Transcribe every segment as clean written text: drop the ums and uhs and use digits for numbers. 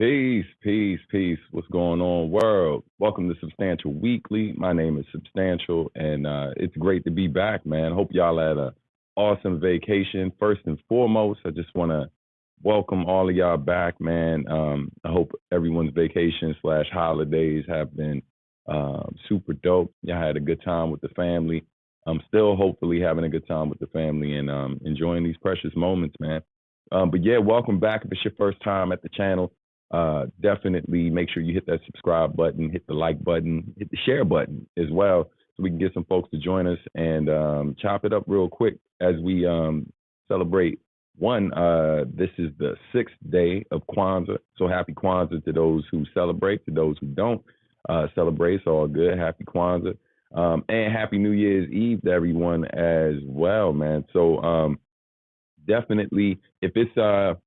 Peace, peace, peace. What's going on, world? Welcome to Substantial Weekly. My name is Substantial, and it's great to be back, man. Hope y'all had a awesome vacation. First and foremost, I just want to welcome all of y'all back, man. I hope everyone's vacation slash holidays have been super dope. Y'all had a good time with the family. I'm still hopefully having a good time with the family and enjoying these precious moments, man. But yeah, welcome back. If it's your first time at the channel, definitely make sure you hit that subscribe button, hit the like button, hit the share button as well, so we can get some folks to join us and chop it up real quick as we celebrate. This is the 6th day of Kwanzaa, so happy Kwanzaa to those who celebrate. To those who don't celebrate, it's all good. Happy Kwanzaa. And happy New Year's Eve to everyone as well, man. So definitely, if it's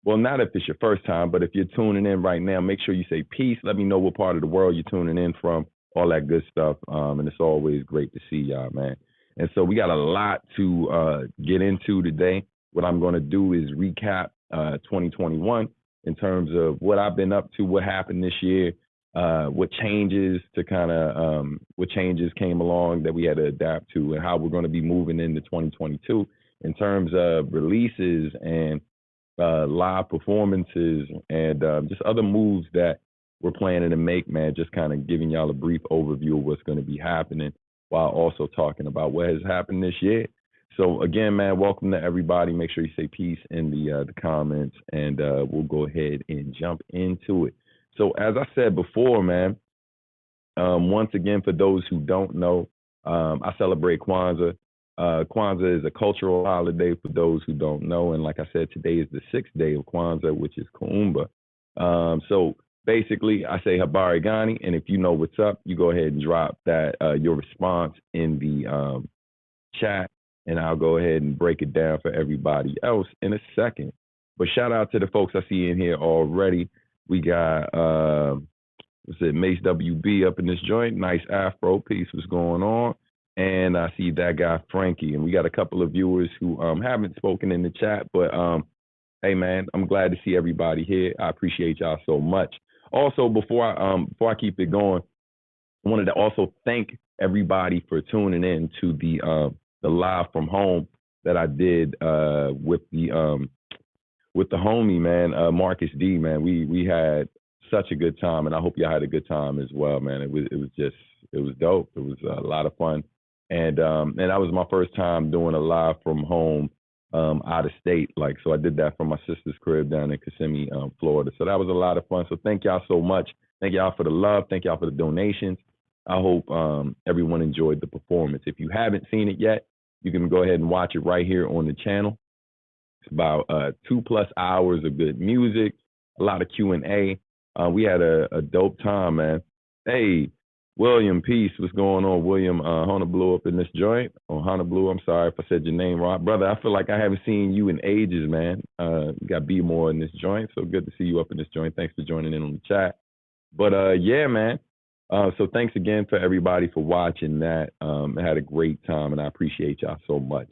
well, not if it's your first time, but if you're tuning in right now, make sure you say peace. Let me know what part of the world you're tuning in from, all that good stuff. And it's always great to see y'all, man. And so we got a lot to get into today. What I'm going to do is recap 2021 in terms of what I've been up to, what happened this year, what changes came along that we had to adapt to, and how we're going to be moving into 2022 in terms of releases and live performances and just other moves that we're planning to make, man. Just kind of giving y'all a brief overview of what's going to be happening while also talking about what has happened this year. So again, man, welcome to everybody. Make sure you say peace in the comments, and we'll go ahead and jump into it. So as I said before, man, once again, for those who don't know, I celebrate Kwanzaa. Kwanzaa is a cultural holiday for those who don't know. And like I said, today is the 6th day of Kwanzaa, which is Kuumba. So basically, I say Habari Gani. And if you know what's up, you go ahead and drop that your response in the chat. And I'll go ahead and break it down for everybody else in a second. But shout out to the folks I see in here already. We got, Mace WB up in this joint. Nice Afro piece. What's going on? And I see that guy, Frankie. And we got a couple of viewers who haven't spoken in the chat. But, hey, man, I'm glad to see everybody here. I appreciate y'all so much. Also, before I keep it going, I wanted to also thank everybody for tuning in to the live from home that I did with the homie, man, Marcus D, man. We had such a good time, and I hope y'all had a good time as well, man. It was dope. It was a lot of fun. And that was my first time doing a live from home out of state. So I did that from my sister's crib down in Kissimmee, Florida. So that was a lot of fun. So thank y'all so much. Thank y'all for the love. Thank y'all for the donations. I hope everyone enjoyed the performance. If you haven't seen it yet, you can go ahead and watch it right here on the channel. It's about 2+ hours of good music, a lot of Q&A. We had a dope time, man. Hey, William, peace. What's going on, William? Honolulu up in this joint. Oh, Honolulu, I'm sorry if I said your name wrong. Brother, I feel like I haven't seen you in ages, man. You got B more in this joint, so good to see you up in this joint. Thanks for joining in on the chat. But, yeah, man. So thanks again for everybody for watching that. I had a great time, and I appreciate y'all so much.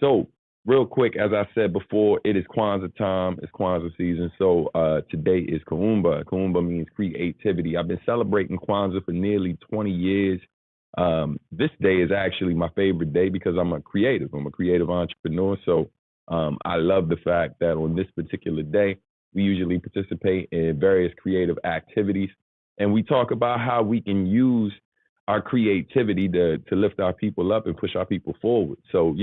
So real quick, as I said before, it is Kwanzaa time. It's Kwanzaa season. So today is Kuumba. Kuumba means creativity. I've been celebrating Kwanzaa for nearly 20 years. This day is actually my favorite day because I'm a creative. I'm a creative entrepreneur. So I love the fact that on this particular day, we usually participate in various creative activities. And we talk about how we can use our creativity to lift our people up and push our people forward. So,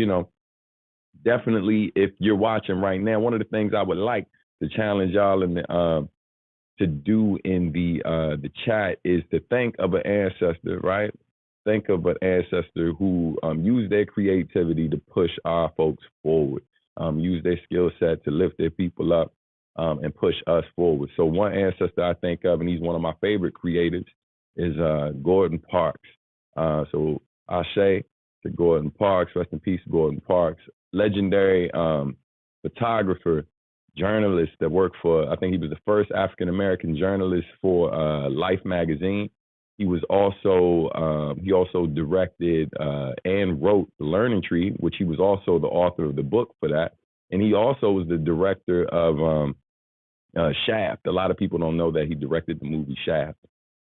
definitely, if you're watching right now, one of the things I would like to challenge y'all to do in the chat is to think of an ancestor, right? Think of an ancestor who used their creativity to push our folks forward, use their skill set to lift their people up and push us forward. So one ancestor I think of, and he's one of my favorite creatives, is Gordon Parks. So Ashe to Gordon Parks, rest in peace, Gordon Parks. Legendary photographer, journalist that worked for, I think he was the first African-American journalist for Life magazine. He was also, he also directed and wrote The Learning Tree, which he was also the author of the book for that. And he also was the director of Shaft. A lot of people don't know that he directed the movie Shaft,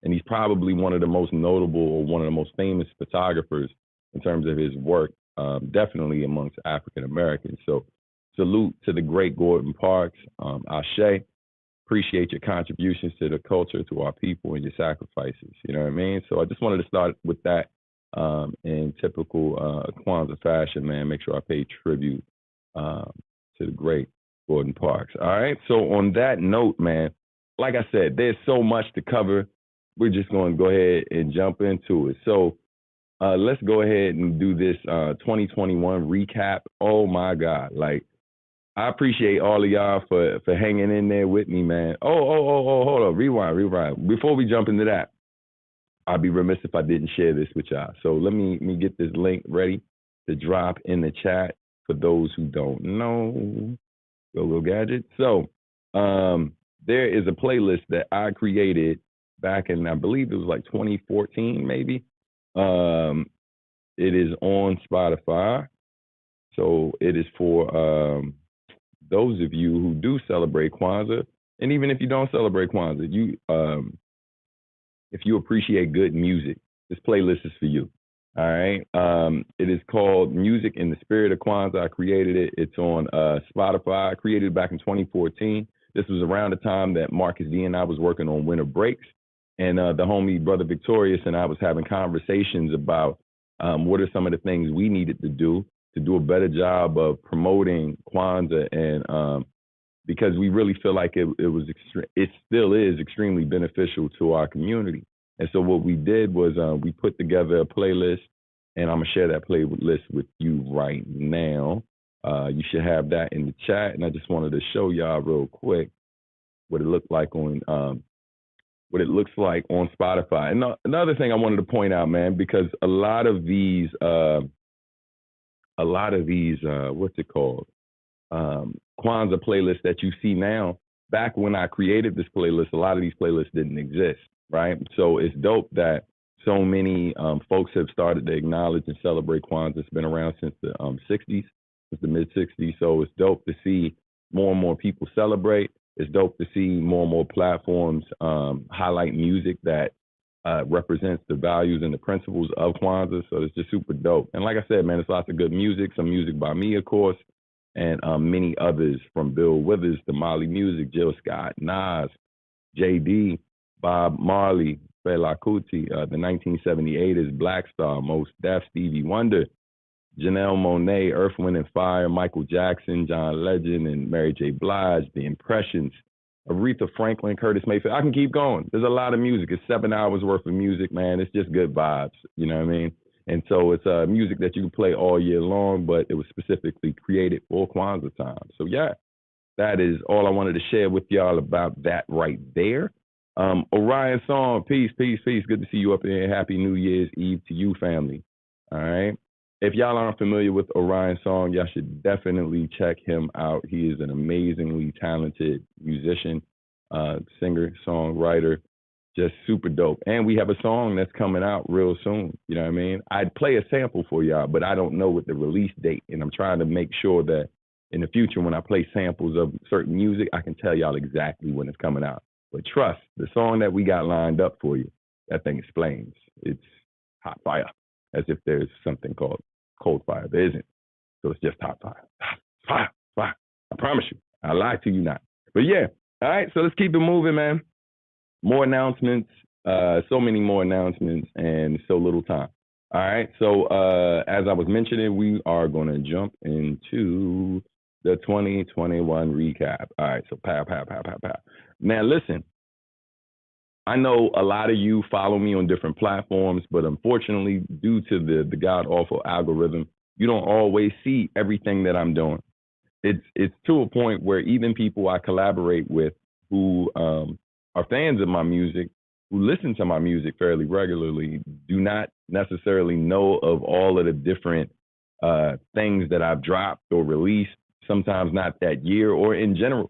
and he's probably one of the most notable or one of the most famous photographers in terms of his work, definitely amongst African Americans. So salute to the great Gordon Parks. Ashe, appreciate your contributions to the culture, to our people, and your sacrifices. You know what I mean? So I just wanted to start with that in typical Kwanzaa fashion, man. Make sure I pay tribute to the great Gordon Parks. All right. So on that note, man, like I said, there's so much to cover. We're just going to go ahead and jump into it. So let's go ahead and do this 2021 recap. Oh my God. Like, I appreciate all of y'all for hanging in there with me, man. Oh, hold on. Rewind. Before we jump into that, I'd be remiss if I didn't share this with y'all. So let me get this link ready to drop in the chat for those who don't know. Go Gadget. So there is a playlist that I created back in, I believe it was like 2014, maybe. It is on Spotify. So it is for those of you who do celebrate Kwanzaa, and even if you don't celebrate Kwanzaa, you if you appreciate good music, this playlist is for you. All right. It is called Music in the Spirit of Kwanzaa. I created it. It's on Spotify. I created it back in 2014. This was around the time that Marcus D and I was working on Winter Breaks. And the homie Brother Victorious and I was having conversations about what are some of the things we needed to do a better job of promoting Kwanzaa. And because we really feel like it still is extremely beneficial to our community. And so what we did was we put together a playlist, and I'm going to share that playlist with you right now. You should have that in the chat. And I just wanted to show y'all real quick what it looks like on Spotify. And another thing I wanted to point out, man, because a lot of these what's it called? Kwanzaa playlists that you see now, back when I created this playlist, a lot of these playlists didn't exist, right? So it's dope that so many folks have started to acknowledge and celebrate Kwanzaa. It's been around since the 60s, since the mid-60s. So it's dope to see more and more people celebrate. It's dope to see more and more platforms highlight music that represents the values and the principles of Kwanzaa. So it's just super dope. And like I said, man, it's lots of good music, some music by me, of course, and many others, from Bill Withers to Molly Music, Jill Scott, Nas, JD, Bob Marley, Fela Kuti, the 1978 Black Star, Mos Def, Stevie Wonder, Janelle Monáe, Earth, Wind and Fire, Michael Jackson, John Legend, and Mary J. Blige, The Impressions, Aretha Franklin, Curtis Mayfield. I can keep going. There's a lot of music. It's 7 hours worth of music, man. It's just good vibes. You know what I mean? And so it's music that you can play all year long, but it was specifically created for Kwanzaa time. So yeah, that is all I wanted to share with y'all about that right there. Orion Song, peace. Good to see you up here. Happy New Year's Eve to you, family. All right. If y'all aren't familiar with Orion Song, y'all should definitely check him out. He is an amazingly talented musician, singer, songwriter, just super dope. And we have a song that's coming out real soon. You know what I mean? I'd play a sample for y'all, but I don't know what the release date. And I'm trying to make sure that in the future, when I play samples of certain music, I can tell y'all exactly when it's coming out. But trust, the song that we got lined up for you, that thing explains. It's hot fire, as if there's something called cold fire. There isn't. So it's just hot fire. Fire. I promise you. I lie to you not. But yeah, all right, so let's keep it moving, man. More announcements, so many more announcements, and so little time. All right, so as I was mentioning, we are going to jump into the 2021 recap. All right, so pow. Now, listen, I know a lot of you follow me on different platforms, but unfortunately, due to the god-awful algorithm, you don't always see everything that I'm doing. It's to a point where even people I collaborate with who are fans of my music, who listen to my music fairly regularly, do not necessarily know of all of the different things that I've dropped or released, sometimes not that year or in general.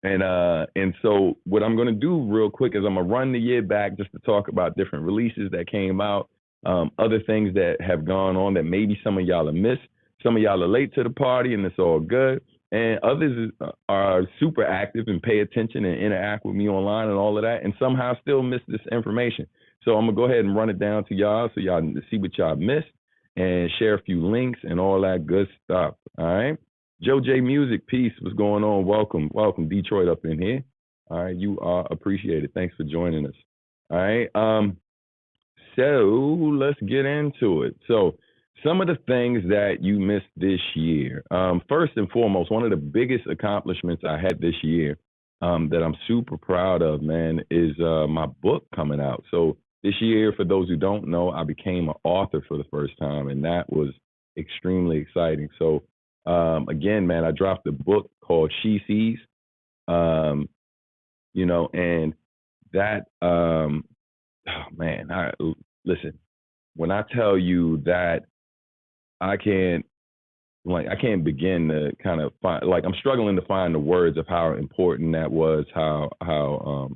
And so what I'm going to do real quick is I'm going to run the year back just to talk about different releases that came out, other things that have gone on that maybe some of y'all have missed. Some of y'all are late to the party, and it's all good. and others are super active and pay attention and interact with me online and all of that, and somehow still miss this information. So I'm gonna go ahead and run it down to y'all so y'all see what y'all missed and share a few links and all that good stuff. All right. Joe J Music, peace. What's going on? Welcome, welcome, Detroit up in here. All right, you are appreciated. Thanks for joining us. All right. So let's get into it. So some of the things that you missed this year. First and foremost, one of the biggest accomplishments I had this year that I'm super proud of, man, is my book coming out. So this year, for those who don't know, I became an author for the first time, and that was extremely exciting. So again, man, I dropped a book called She Sees, you know, and that, oh man, listen, when I tell you that I can't begin to kind of find, like, I'm struggling to find the words of how important that was, how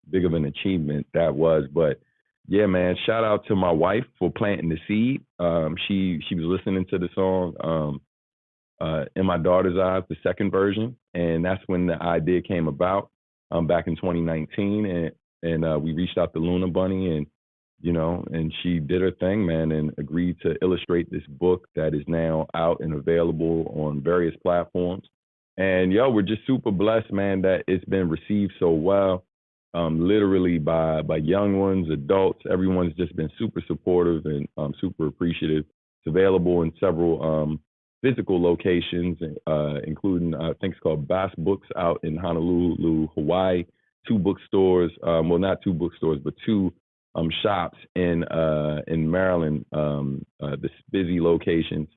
big of an achievement that was. But yeah, man, shout out to my wife for planting the seed. She was listening to the song In My Daughter's Eyes, the second version, and that's when the idea came about back in 2019, and we reached out to Luna Bunny, and you know, and she did her thing, man, and agreed to illustrate this book that is now out and available on various platforms. And yo, we're just super blessed, man, that it's been received so well, literally by young ones, adults. Everyone's just been super supportive and super appreciative. It's available in several physical locations, including I think it's called Bass Books out in Honolulu, Hawaii. Two bookstores, well, not two bookstores, but two shops in Maryland, the busy locations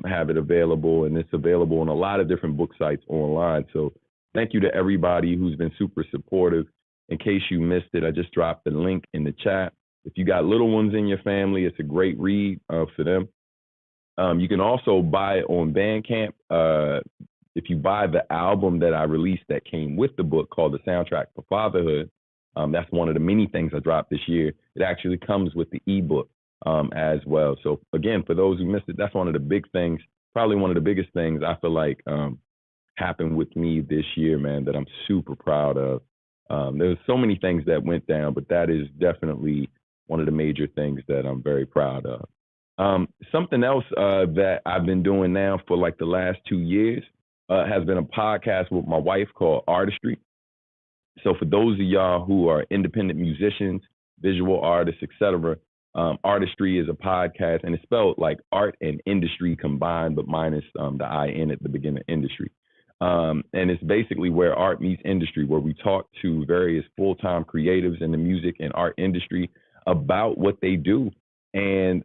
have it available, and it's available on a lot of different book sites online. So thank you to everybody who's been super supportive. In case you missed it, I just dropped the link in the chat. If you got little ones in your family, it's a great read for them. You can also buy it on Bandcamp. If you buy the album that I released that came with the book called The Soundtrack for Fatherhood, that's one of the many things I dropped this year. It actually comes with the ebook as well. So again, for those who missed it, that's one of the big things, probably one of the biggest things I feel like happened with me this year, man, that I'm super proud of. There's so many things that went down, but that is definitely one of the major things that I'm very proud of. Something else that I've been doing now for like the last 2 years has been a podcast with my wife called Artistry. So for those of y'all who are independent musicians, visual artists, etc., Artistry is a podcast, and it's spelled like art and industry combined, but minus the I-N at the beginning, industry. And it's basically where art meets industry, where we talk to various full-time creatives in the music and art industry about what they do. And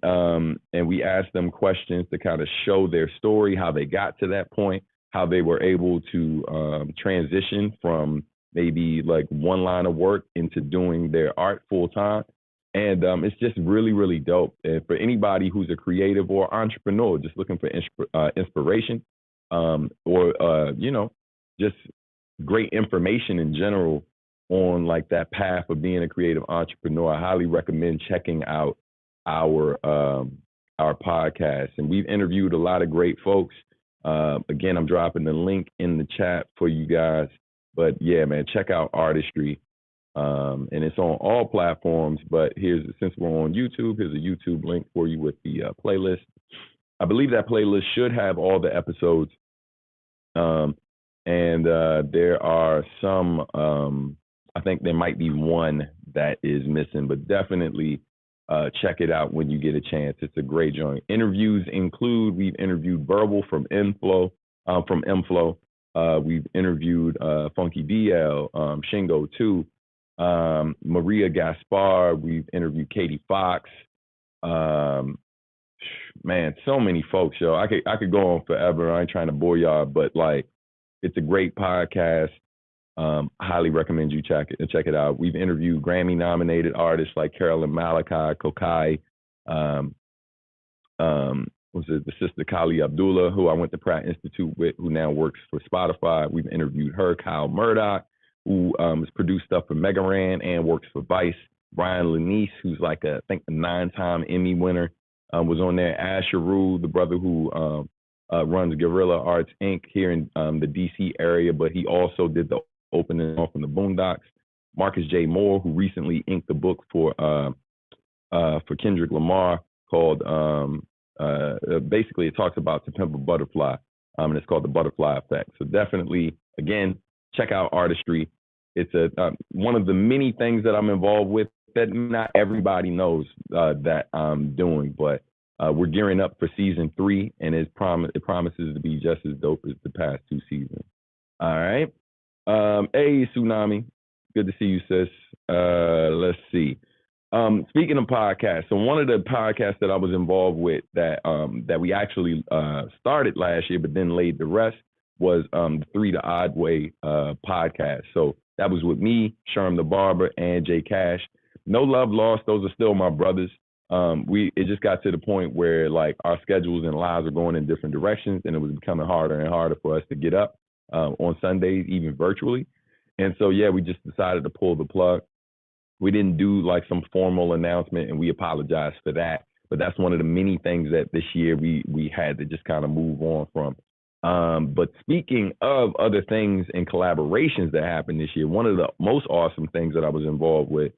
we ask them questions to kind of show their story, how they got to that point, how they were able to transition from maybe like one line of work into doing their art full time. And it's just really, really dope. And for anybody who's a creative or entrepreneur, just looking for inspiration or, you know, just great information in general on like that path of being a creative entrepreneur, I highly recommend checking out our podcast. And we've interviewed a lot of great folks. Again, I'm dropping the link in the chat for you guys. But yeah, man, check out Artistry. And it's on all platforms, but since we're on YouTube, here's a YouTube link for you with the playlist. I believe that playlist should have all the episodes. And there are some, I think there might be one that is missing, but definitely check it out when you get a chance. It's a great joint. Interviews include, we've interviewed Verbal from M-Flow. We've interviewed Funky DL, Shingo 2, Maria Gaspar. We've interviewed KDFoxx. Man, so many folks, yo. I could go on forever. I ain't trying to bore y'all, but like, it's a great podcast. Highly recommend you check it out. We've interviewed Grammy-nominated artists like Carolyn Malachi, Kokai, the sister Kali Abdullah, who I went to Pratt Institute with, who now works for Spotify. We've interviewed her, Kyle Murdoch, who has produced stuff for Megaran and works for Vice. Brian Lanice, who's like I think a 9-time Emmy winner, was on there. Asher Rule, the brother who runs Guerrilla Arts Inc. here in the DC area, but he also did the opening off in the Boondocks. Marcus J. Moore, who recently inked the book for Kendrick Lamar called basically it talks about To Pimp a Butterfly, and it's called The Butterfly Effect. So definitely, again, check out artistry. It's one of the many things that I'm involved with that not everybody knows that I'm doing, but we're gearing up for season 3, and it promises to be just as dope as the past 2 seasons. All right. Hey, Tsunami. Good to see you, sis. Let's see. Speaking of podcasts, so one of the podcasts that I was involved with that we actually started last year, but then laid the rest was the 3 the Odd Way podcast. So that was with me, Sherm the Barber, and Jay Cash. No love lost; those are still my brothers. It just got to the point where like our schedules and lives are going in different directions, and it was becoming harder and harder for us to get up on Sundays, even virtually. And so yeah, we just decided to pull the plug. We didn't do like some formal announcement, and we apologize for that. But that's one of the many things that this year we had to just kind of move on from. But speaking of other things and collaborations that happened this year, one of the most awesome things that I was involved with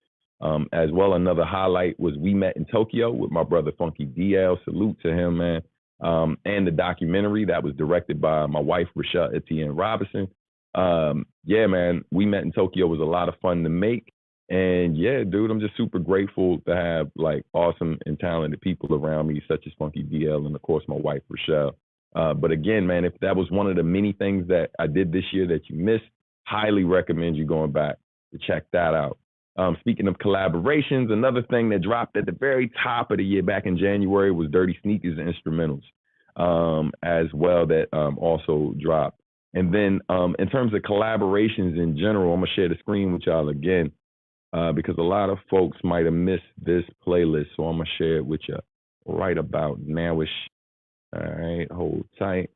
as well, another highlight was We Met in Tokyo with my brother Funky DL. Salute to him, man. And the documentary that was directed by my wife, Rashad Etienne Robinson. Yeah, man, We Met in Tokyo was a lot of fun to make. And yeah, dude, I'm just super grateful to have like awesome and talented people around me, such as Funky DL and of course my wife, Rochelle. But again, man, if that was one of the many things that I did this year that you missed, highly recommend you going back to check that out. Speaking of collaborations, another thing that dropped at the very top of the year back in January was Dirty Sneakers Instrumentals as well that also dropped. And then in terms of collaborations in general, I'm going to share the screen with y'all again because a lot of folks might have missed this playlist. So I'm going to share it with you right about nowish. All right, hold tight.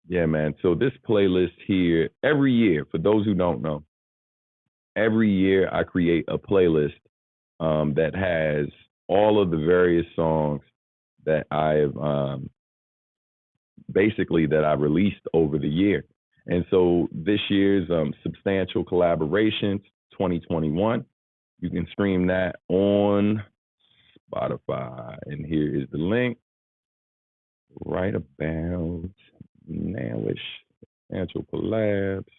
Yeah, man. So this playlist here, every year, for those who don't know, every year I create a playlist that has all of the various songs that I've basically that I released over the year. And so this year's Substantial Collaborations 2021, you can stream that on Spotify. And here is the link right about nowish. Substantial collabs.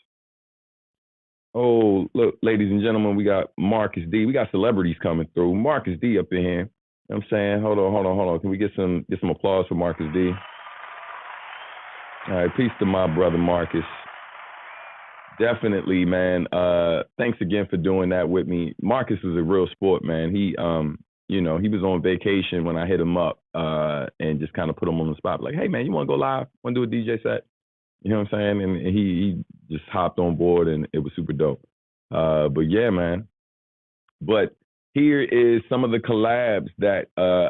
Oh, look, ladies and gentlemen, we got Marcus D. We got celebrities coming through. Marcus D up in here. You know what I'm saying? Hold on. Can we get some applause for Marcus D? All right, peace to my brother Marcus. Definitely, man. Thanks again for doing that with me. Marcus is a real sport, man. He he was on vacation when I hit him up and just kind of put him on the spot, like, hey man, you want to go live? Want to do a DJ set? You know what I'm saying? And he just hopped on board, and it was super dope. But yeah, man. But here is some of the collabs that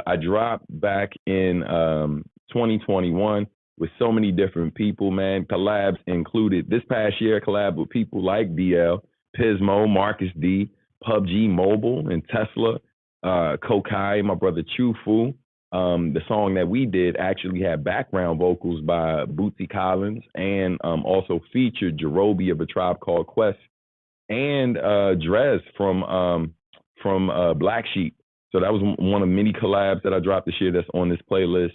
I dropped back in 2021 with so many different people, man. Collabs included this past year, collab with people like DL, Pismo, Marcus D, PUBG Mobile, and Tesla, Kokai, my brother Chufu. The song that we did actually had background vocals by Bootsy Collins and also featured Jerobi of A Tribe Called Quest and Drez from Black Sheep. So that was one of many collabs that I dropped this year that's on this playlist.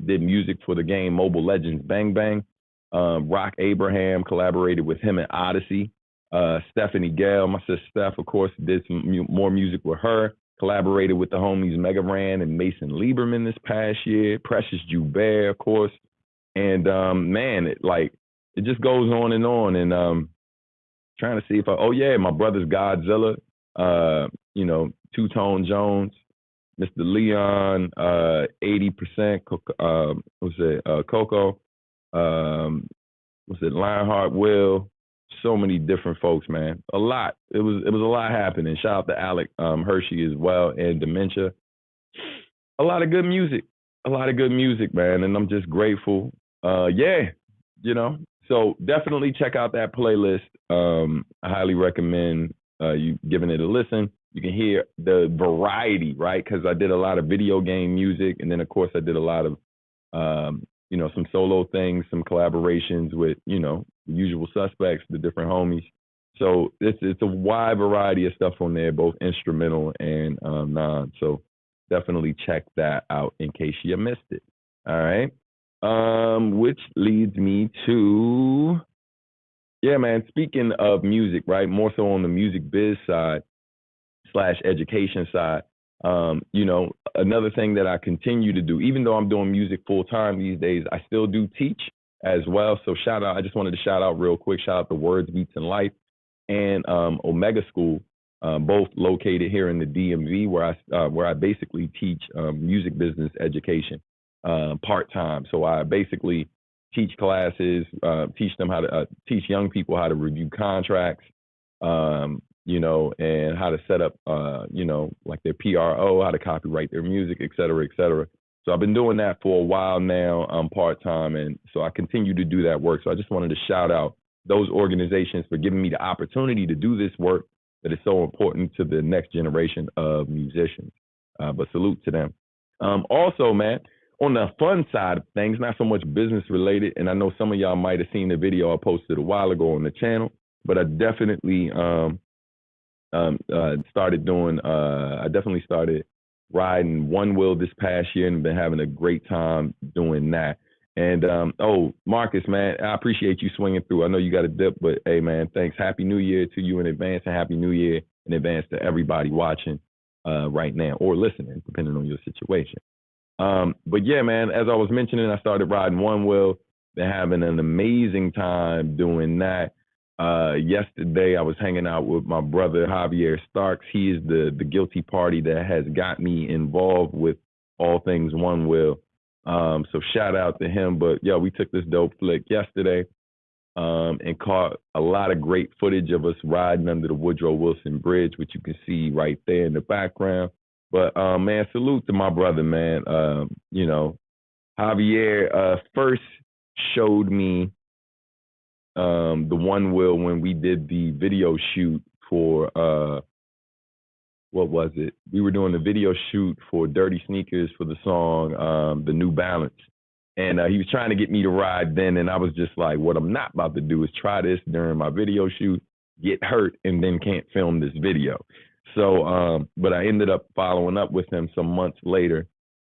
Did music for the game Mobile Legends Bang Bang. Rock Abraham collaborated with him at Odyssey. Stephanie Gale, my sister Steph, of course, did some more music with her. Collaborated with the homies Mega Ran and Mason Lieberman this past year. Precious Joubert, of course. And man, it just goes on. And trying to see if my brother's Godzilla, Two-Tone Jones, Mr. Leon, 80%, Coco, Lionheart Will, so many different folks, man. A lot. It was a lot happening. Shout out to Alec Hershey as well and Dementia. A lot of good music, man. And I'm just grateful. So definitely check out that playlist. I highly recommend you giving it a listen. You can hear the variety, right? Because I did a lot of video game music, and then of course I did a lot of some solo things, some collaborations with, the usual suspects, the different homies. So it's a wide variety of stuff on there, both instrumental and non. So definitely check that out in case you missed it. All right. Which leads me to, yeah, man, speaking of music, right? More so on the music biz side / education side. Another thing that I continue to do, even though I'm doing music full time these days, I still do teach as well. So I just wanted to shout out real quick, shout out to Words, Beats, and Life and Omega School, both located here in the DMV, where I basically teach music business education part time. So I basically teach classes, teach young people how to review contracts, and how to set up, like their PRO, how to copyright their music, et cetera, et cetera. So I've been doing that for a while now, part time, and so I continue to do that work. So I just wanted to shout out those organizations for giving me the opportunity to do this work that is so important to the next generation of musicians. But salute to them. Also, man, on the fun side of things, not so much business related, and I know some of y'all might have seen the video I posted a while ago on the channel, but I definitely started riding one wheel this past year and been having a great time doing that. And Marcus, man, I appreciate you swinging through. I know you got a dip, but hey, man, thanks. Happy New Year to you in advance, and Happy New Year in advance to everybody watching right now or listening, depending on your situation. But yeah, man, as I was mentioning, I started riding one wheel. Been having an amazing time doing that. Yesterday, I was hanging out with my brother, Javier Starks. He is the guilty party that has got me involved with all things one wheel. So shout out to him. But yeah, we took this dope flick yesterday and caught a lot of great footage of us riding under the Woodrow Wilson Bridge, which you can see right there in the background. But man, salute to my brother, man. Javier first showed me the one wheel when we did the video shoot for what was it? We were doing the video shoot for Dirty Sneakers for the song The New Balance. And he was trying to get me to ride then, and I was just like, what I'm not about to do is try this during my video shoot, get hurt, and then can't film this video. So, but I ended up following up with him some months later.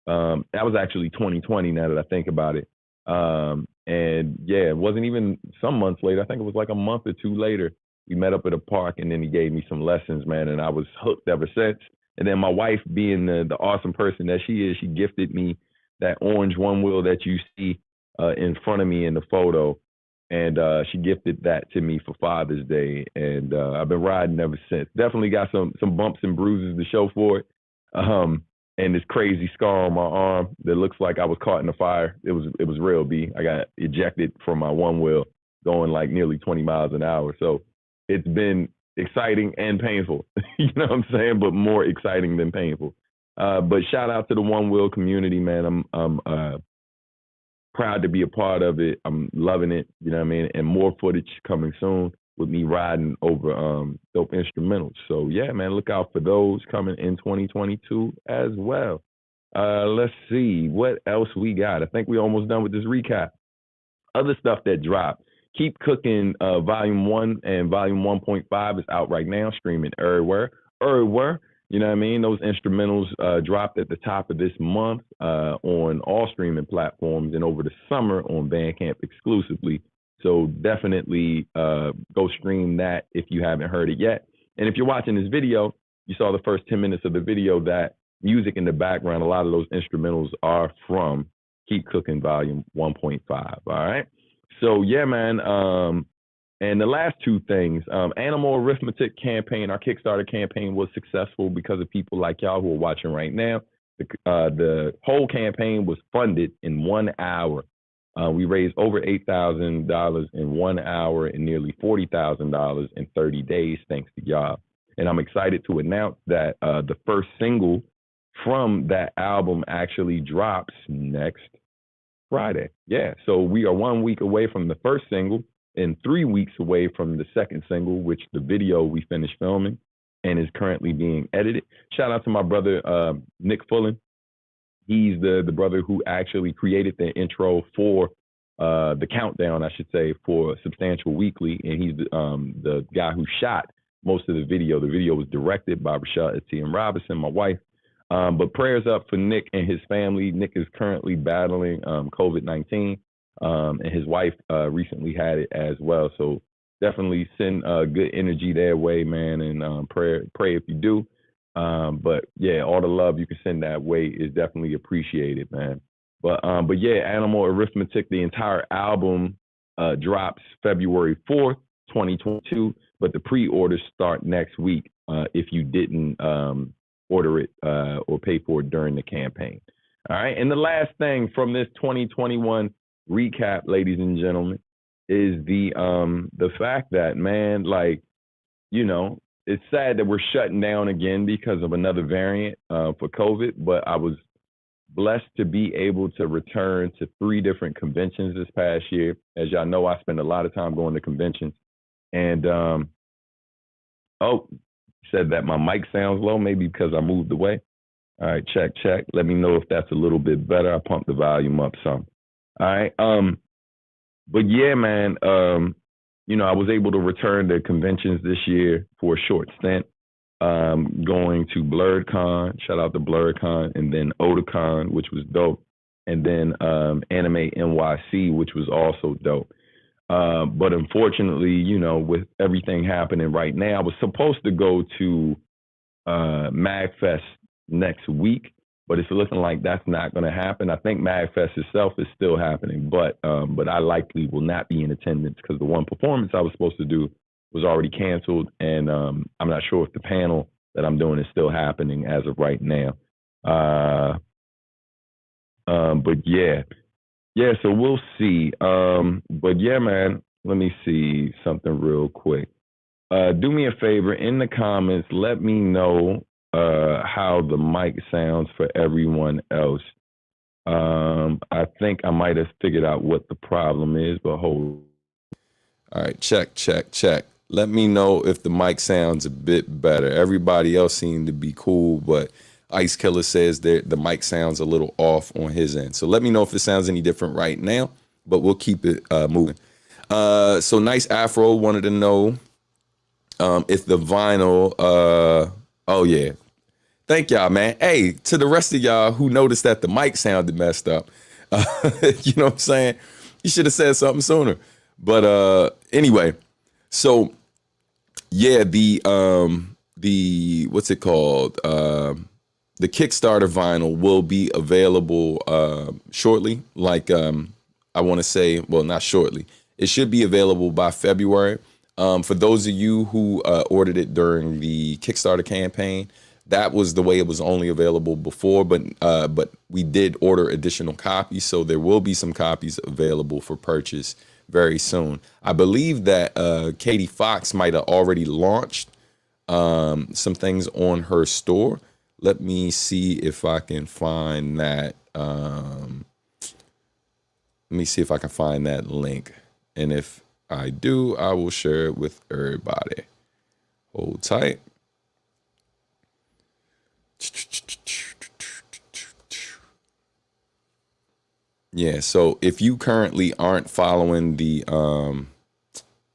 That was actually 2020 now that I think about it. And yeah, it wasn't even some months later. I think it was like a month or two later. We met up at a park, and then he gave me some lessons, man, and I was hooked ever since. And then my wife, being the awesome person that she is, she gifted me that orange one wheel that you see in front of me in the photo. And she gifted that to me for Father's Day. And I've been riding ever since. Definitely got some bumps and bruises to show for it. And this crazy scar on my arm that looks like I was caught in a fire. It was real, B. I got ejected from my one wheel going like nearly 20 miles an hour. So it's been exciting and painful, you know what I'm saying? But more exciting than painful. But shout out to the one wheel community, man. I'm proud to be a part of it. I'm loving it, you know what I mean? And more footage coming soon with me riding over dope instrumentals. So yeah, man, look out for those coming in 2022 as well. Let's see what else we got. I think we're almost done with this recap. Other stuff that dropped. Keep Cooking Volume 1 and Volume 1.5 is out right now, streaming everywhere. You know what I mean? Those instrumentals dropped at the top of this month on all streaming platforms and over the summer on Bandcamp exclusively. So definitely go stream that if you haven't heard it yet. And if you're watching this video, you saw the first 10 minutes of the video, that music in the background, a lot of those instrumentals are from Keep Cooking Volume 1.5. All right. So yeah, man. And the last two things, Animal Arithmetic campaign, our Kickstarter campaign was successful because of people like y'all who are watching right now. The whole campaign was funded in 1 hour. We raised over $8,000 in 1 hour and nearly $40,000 in 30 days, thanks to y'all. And I'm excited to announce that the first single from that album actually drops next Friday. Yeah, so we are 1 week away from the first single and 3 weeks away from the second single, which the video we finished filming. and is currently being edited. Shout out to my brother Nick Fullen. He's the brother who actually created the intro for the countdown, I should say, for Substantial Weekly, and he's the guy who shot most of the video. The video was directed by Rashad Etienne Robinson, my wife. But prayers up for Nick and his family. Nick is currently battling COVID-19, and his wife recently had it as well. So definitely send good energy their way, man, and pray if you do. But yeah, all the love you can send that way is definitely appreciated, man. But yeah, Animal Arithmetic, the entire album drops February 4th, 2022, but the pre-orders start next week if you didn't order it or pay for it during the campaign. All right, and the last thing from this 2021 recap, ladies and gentlemen, is the fact that, man, like, you know, it's sad that we're shutting down again because of another variant for COVID, but I was blessed to be able to return to 3 different conventions this past year. As y'all know, I spend a lot of time going to conventions. And, said that my mic sounds low, maybe because I moved away. All right, check. Let me know if that's a little bit better. I pumped the volume up some. All right. But yeah, man, you know, I was able to return to conventions this year for a short stint, going to BlurredCon, shout out to BlurredCon, and then Otakon, which was dope, and then Anime NYC, which was also dope. But unfortunately, you know, with everything happening right now, I was supposed to go to MagFest next week, but it's looking like that's not going to happen. I think MagFest itself is still happening, but I likely will not be in attendance because the one performance I was supposed to do was already canceled, and I'm not sure if the panel that I'm doing is still happening as of right now. But yeah, so we'll see. But yeah, man, let me see something real quick. Do me a favor, in the comments, let me know how the mic sounds for everyone else. I think I might have figured out what the problem is, but hold. All right, check. Let me know if the mic sounds a bit better. Everybody else seemed to be cool, but Ice Killer says that the mic sounds a little off on his end. So let me know if it sounds any different right now, but we'll keep it moving. So Nice Afro wanted to know if the vinyl, oh yeah. Thank y'all, man. Hey, to the rest of y'all who noticed that the mic sounded messed up, you know what I'm saying? You should have said something sooner. But anyway, so yeah, the what's it called? The Kickstarter vinyl will be available shortly. Like I want to say, well, not shortly. It should be available by February. For those of you who ordered it during the Kickstarter campaign, that was the way it was only available before, but we did order additional copies, so there will be some copies available for purchase very soon. I believe that KDFoxx might have already launched some things on her store. Let me see if I can find that. Let me see if I can find that link, and if I do, I will share it with everybody. Hold tight. Yeah, so if you currently aren't following the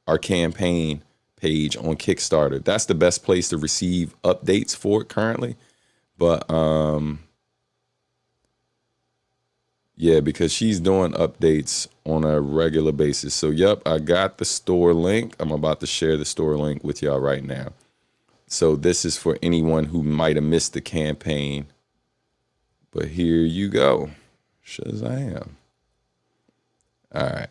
our campaign page on Kickstarter, that's the best place to receive updates for it currently. But yeah, because she's doing updates on a regular basis. So yep, I got the store link. I'm about to share the store link with y'all right now. So this is for anyone who might have missed the campaign. But here you go. Shazam. All right.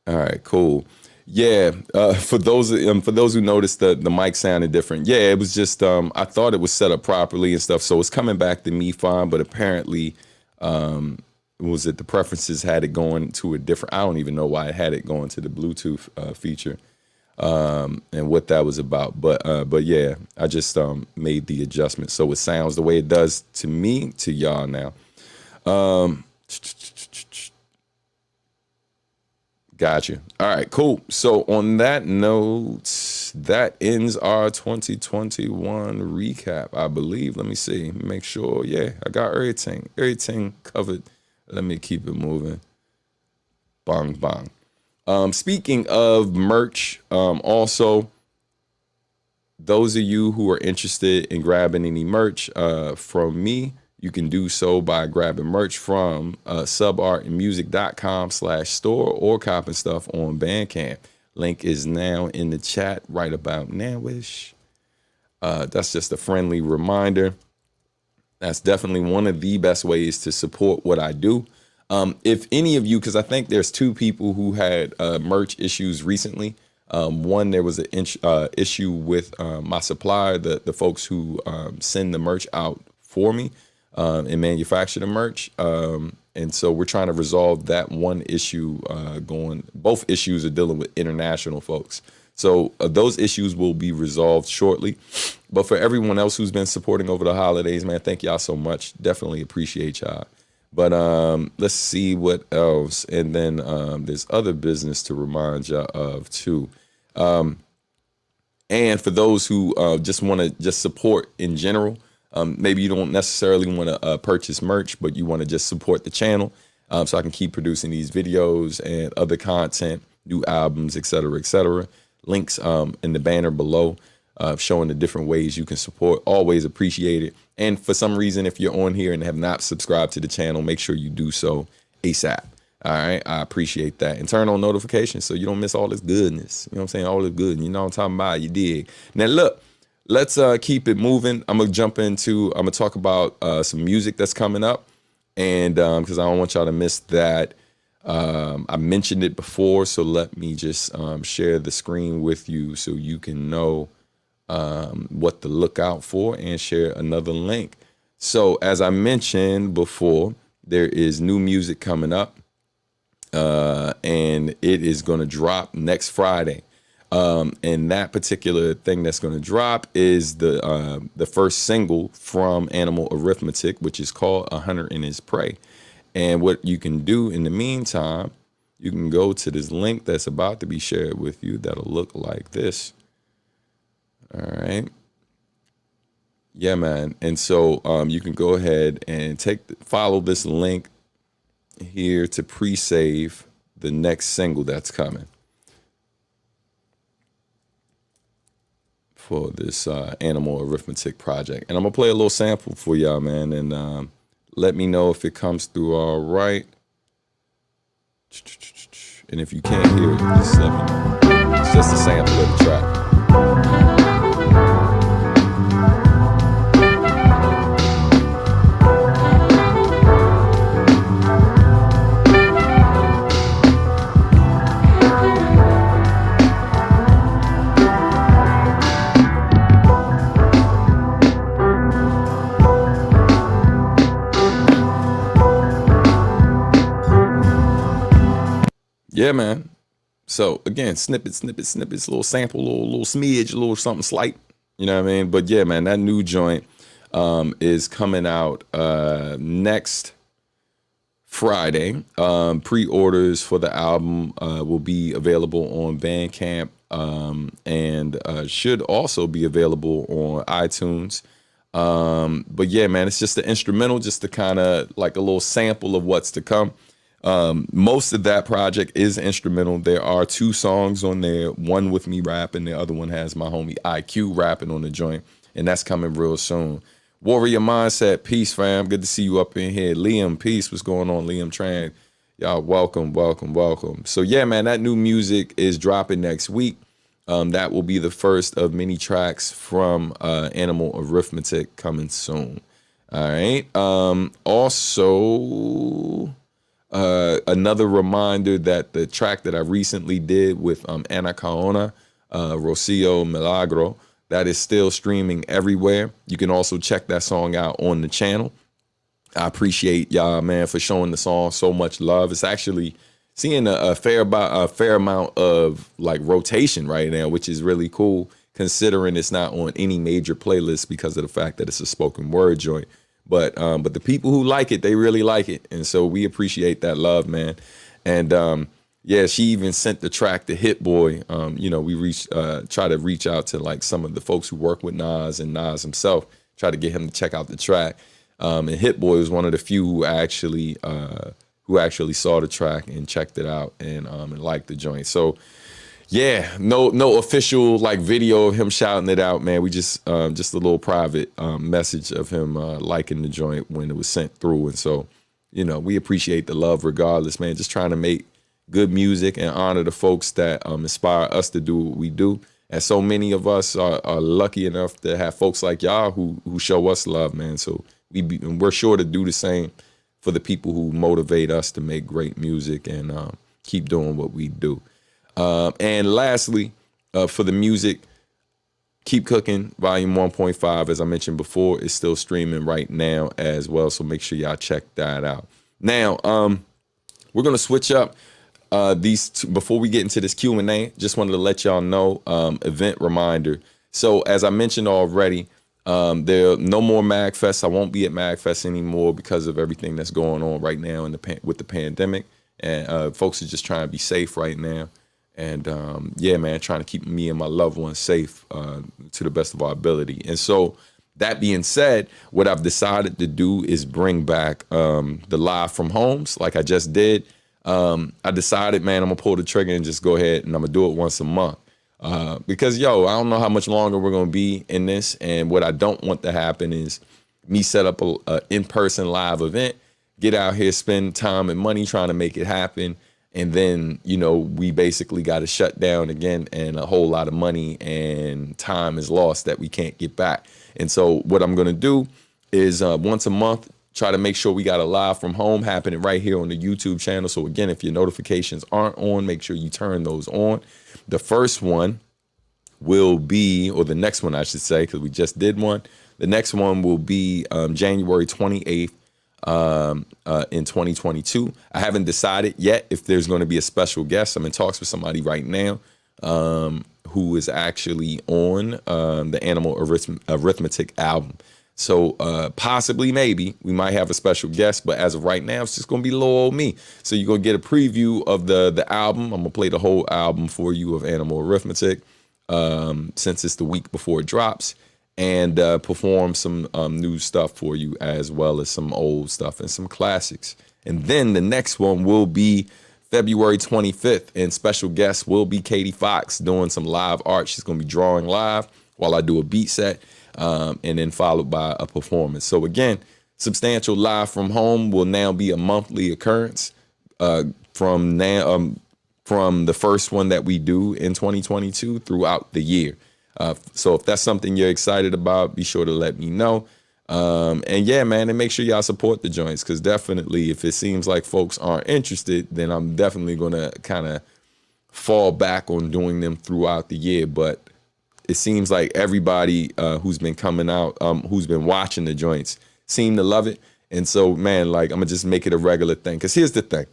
All right, cool. Yeah, for those who noticed the mic sounded different, yeah, it was just I thought it was set up properly and stuff, so it's coming back to me fine. But apparently, was it the preferences had it going to a different? I don't even know why it had it going to the Bluetooth feature, and what that was about. But yeah, I just made the adjustment so it sounds the way it does to me to y'all now. Gotcha. All right, cool. So on that note, that ends our 2021 recap, I believe. Let me see. Make sure. Yeah, I got everything covered. Let me keep it moving. Bang, bang. Speaking of merch, also, those of you who are interested in grabbing any merch from me, you can do so by grabbing merch from subartandmusic.com/store or copping stuff on Bandcamp. Link is now in the chat right about now-ish. That's just a friendly reminder. That's definitely one of the best ways to support what I do. If any of you, because I think there's two people who had merch issues recently. One, there was an issue with my supplier, the folks who send the merch out for me and manufacture the merch. And so we're trying to resolve that one issue both issues are dealing with international folks. So those issues will be resolved shortly. But for everyone else who's been supporting over the holidays, man, thank y'all so much. Definitely appreciate y'all. But let's see what else. And then there's other business to remind y'all of too. And for those who just want to just support in general, maybe you don't necessarily want to purchase merch, but you want to just support the channel so I can keep producing these videos and other content, new albums, et cetera, et cetera. Links in the banner below showing the different ways you can support. Always appreciate it. And for some reason, if you're on here and have not subscribed to the channel, make sure you do so ASAP. All right, I appreciate that. And turn on notifications so you don't miss all this goodness. You know what I'm saying? All this good. You know what I'm talking about? You dig. Now, look. Let's keep it moving. I'm going to talk about some music that's coming up. And because I don't want y'all to miss that. I mentioned it before, so let me just share the screen with you so you can know what to look out for and share another link. So as I mentioned before, there is new music coming up and it is going to drop next Friday. And that particular thing that's going to drop is the first single from Animal Arithmetic, which is called A Hunter and His Prey. And what you can do in the meantime, you can go to this link that's about to be shared with you that'll look like this. All right. Yeah, man. And so you can go ahead and follow this link here to pre-save the next single that's coming for this Animal Arithmetic project. And I'm going to play a little sample for y'all, man, and let me know if it comes through all right. And if you can't hear it, just let me know. It's just a sample of the track. Yeah, man. So again, snippets, little sample, little smidge, a little something slight. You know what I mean? But yeah, man, that new joint is coming out next Friday. Pre-orders for the album will be available on Bandcamp and should also be available on iTunes. But yeah, man, it's just the instrumental, just to kind of like a little sample of what's to come. Most of that project is instrumental. There are 2 songs on there, one with me rapping, the other one has my homie IQ rapping on the joint, and that's coming real soon. Warrior Mindset, peace, fam. Good to see you up in here. Liam, peace. What's going on, Liam Tran? Y'all, welcome. So yeah, man, that new music is dropping next week. That will be the first of many tracks from Animal Arithmetic coming soon. All right. Also, another reminder that the track that I recently did with Ana Caona, Rocio Milagro, that is still streaming everywhere. You can also check that song out on the channel. I appreciate y'all, man, for showing the song so much love. It's actually seeing a fair amount of like rotation right now, which is really cool, considering it's not on any major playlist because of the fact that it's a spoken word joint. But the people who like it, they really like it, and so we appreciate that love, man. And Yeah, she even sent the track to Hit Boy. You know, we try to reach out to like some of the folks who work with Nas and Nas himself, try to get him to check out the track. And Hit Boy was one of the few who actually saw the track and checked it out and liked the joint. So yeah, no official like video of him shouting it out, man. We just a little private message of him liking the joint when it was sent through. And so, you know, we appreciate the love regardless, man. Just trying to make good music and honor the folks that inspire us to do what we do. And so many of us are lucky enough to have folks like y'all who show us love, man. So we're sure to do the same for the people who motivate us to make great music and keep doing what we do. And lastly, for the music, Keep Cooking, Volume 1.5, as I mentioned before, is still streaming right now as well. So make sure y'all check that out. Now, we're going to switch up these two, before we get into this Q&A. Just wanted to let y'all know, event reminder. So as I mentioned already, there are no more MagFest. I won't be at MagFest anymore because of everything that's going on right now with the pandemic. And folks are just trying to be safe right now. And yeah, man, trying to keep me and my loved ones safe to the best of our ability. And so that being said, what I've decided to do is bring back the live from homes like I just did. I decided, man, I'm going to pull the trigger and just go ahead and I'm going to do it once a month. Because, I don't know how much longer we're going to be in this. And what I don't want to happen is me set up a in-person live event, get out here, spend time and money trying to make it happen. And then, we basically got to shut down again and a whole lot of money and time is lost that we can't get back. And so what I'm going to do is once a month, try to make sure we got a live from home happening right here on the YouTube channel. So again, if your notifications aren't on, make sure you turn those on. The first one will be, or the next one I should say, because we just did one. The next one will be January 28th. In 2022. I haven't decided yet if there's going to be a special guest. I'm in talks with somebody right now who is actually on the Animal Arithmetic album. So possibly, maybe, we might have a special guest, but as of right now, it's just going to be little old me. So you're going to get a preview of the album. I'm going to play the whole album for you of Animal Arithmetic since it's the week before it drops. And perform some new stuff for you as well as some old stuff and some classics. And then the next one will be February 25th, and special guest will be KDFoxx doing some live art. She's going to be drawing live while I do a beat set, and then followed by a performance. So again, Substantial Live from Home will now be a monthly occurrence from the first one that we do in 2022 throughout the year. So if that's something you're excited about, be sure to let me know. And yeah, man, and make sure y'all support the joints, because definitely if it seems like folks aren't interested, then I'm definitely going to kind of fall back on doing them throughout the year. But it seems like everybody who's been coming out, who's been watching the joints, seem to love it. And so, man, like, I'm going to just make it a regular thing. Because here's the thing.